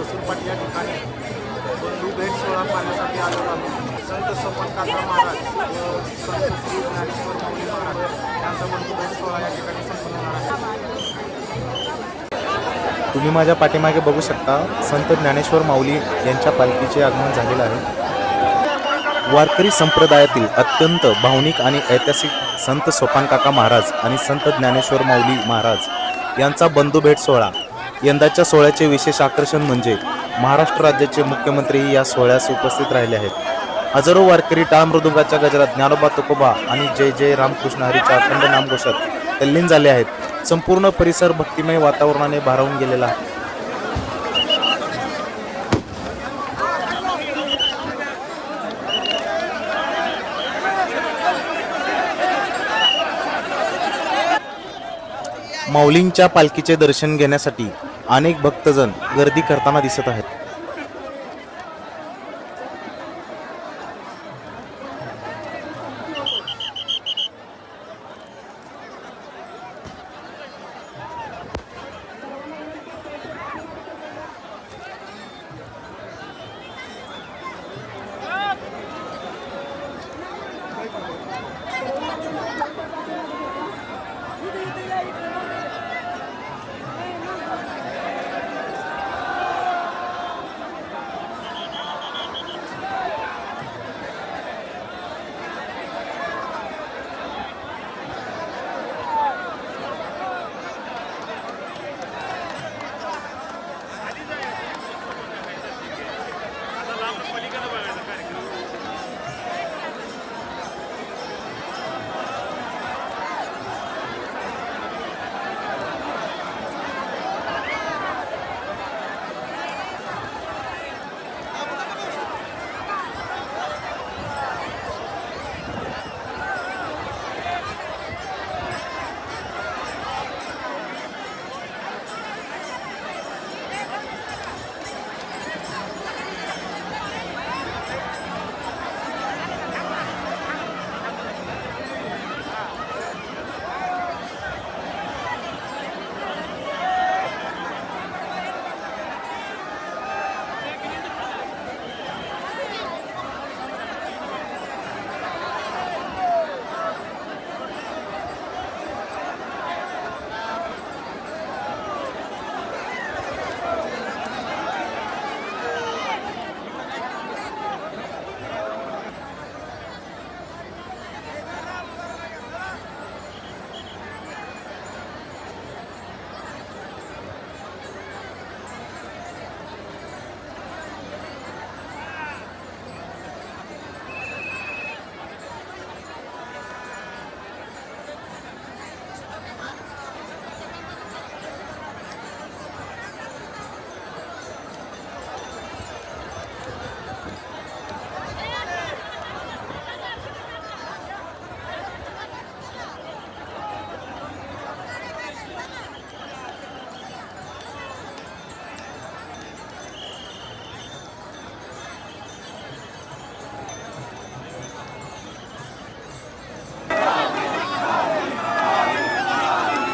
सुरपाट या ठिकाणी बंधू भेट सोहळा पाहण्यासाठी आलेलो आहोत. संत सोपान काका महाराज व संत श्री ज्ञानेश्वर माऊली महाराज यांचा बंधू भेट सोहळा या ठिकाणी संपन्न होणार आहे. तुम्ही माझ्या पाठीमागे बघू शकता, संत ज्ञानेश्वर माऊली यांच्या पालखीचे आगमन झालेलं आहे. वारकरी संप्रदायातील अत्यंत भावनिक आणि ऐतिहासिक संत सोपान काका महाराज आणि संत ज्ञानेश्वर माऊली महाराज यांचा बंधुभेट सोहळा. यंदाच्या सोहळ्याचे विशेष आकर्षण म्हणजे महाराष्ट्र राज्याचे मुख्यमंत्रीही या सोहळ्यास उपस्थित राहिले आहेत. हजारो वारकरी टाळ मृदुंगाच्या गजरात ज्ञानोबा तुकोबा आणि जय जय रामकृष्ण हरीच्या अखंड नामघोषात तल्लीन झाले आहेत. संपूर्ण परिसर भक्तिमय वातावरणाने भारावून गेलेला आहे. माऊलींच्या पालखीचे दर्शन घेण्यासाठी अनेक भक्तजन गर्दी करताना दिसत आहेत.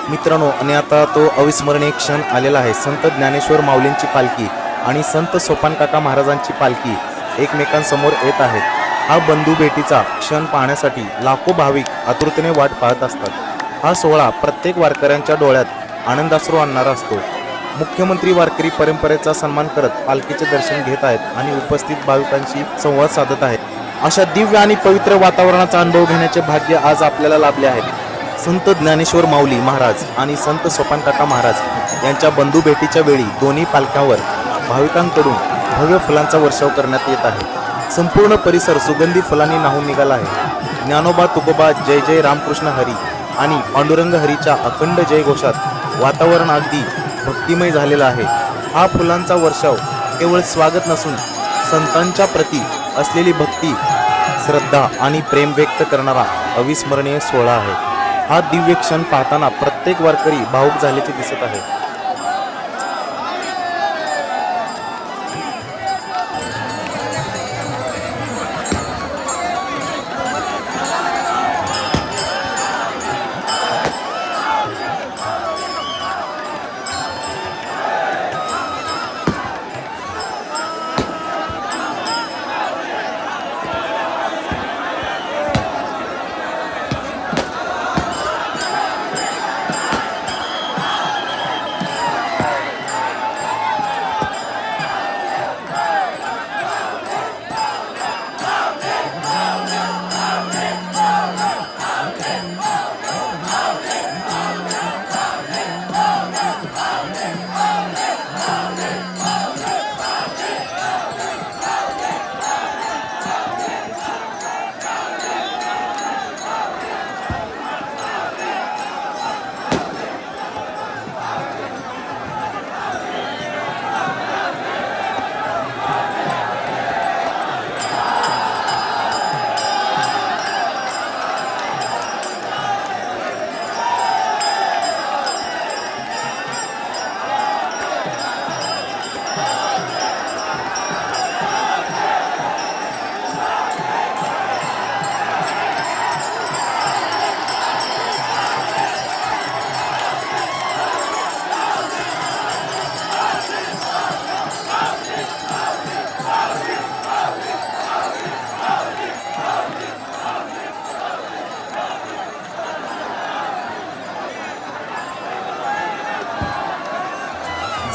मित्रांनो, आणि आता तो अविस्मरणीय क्षण आलेला आहे. संत ज्ञानेश्वर माऊलींची पालखी आणि संत सोपान काका महाराजांची पालखी एकमेकांसमोर येत आहेत. हा बंधू भेटीचा क्षण पाहण्यासाठी लाखो भाविक आतुरतेने वाट पाहत असतात. हा सोहळा प्रत्येक वारकऱ्यांच्या डोळ्यात आनंदाश्रू आणणारा असतो. मुख्यमंत्री वारकरी परंपरेचा सन्मान करत पालखीचे दर्शन घेत आहेत आणि उपस्थित भाविकांशी संवाद साधत आहेत. अशा दिव्य आणि पवित्र वातावरणाचा अनुभव घेण्याचे भाग्य आज आपल्याला लाभले आहे. संत ज्ञानेश्वर माऊली महाराज आणि संत सोपान काका महाराज यांच्या बंधू भेटीच्या वेळी दोन्ही पालख्यांवर भाविकांकडून भव्य फुलांचा वर्षाव करण्यात येत आहे. संपूर्ण परिसर सुगंधी फुलांनी न्हाऊन निघाला आहे. ज्ञानोबा तुकोबा जय जय रामकृष्ण हरी आणि पांडुरंग हरीच्या अखंड जयघोषात वातावरण अगदी भक्तिमय झालेलं आहे. हा फुलांचा वर्षाव केवळ स्वागत नसून संतांच्या प्रती असलेली भक्ती, श्रद्धा आणि प्रेम व्यक्त करणारा अविस्मरणीय सोहळा आहे. हा दिव्य क्षण पाहताना प्रत्येक वारकरी भावुक झाल्याचे दिसत आहे.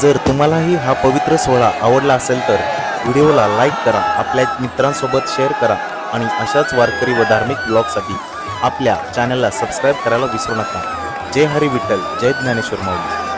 जर तुम्हालाही हा पवित्र सोहळा आवडला असेल तर व्हिडिओला लाईक करा, आपल्या मित्रांसोबत शेअर करा आणि अशाच वारकरी व धार्मिक ब्लॉगसाठी आपल्या चॅनलला सबस्क्राईब करायला विसरू नका. जय हरी विठ्ठल, जय ज्ञानेश्वर माऊली.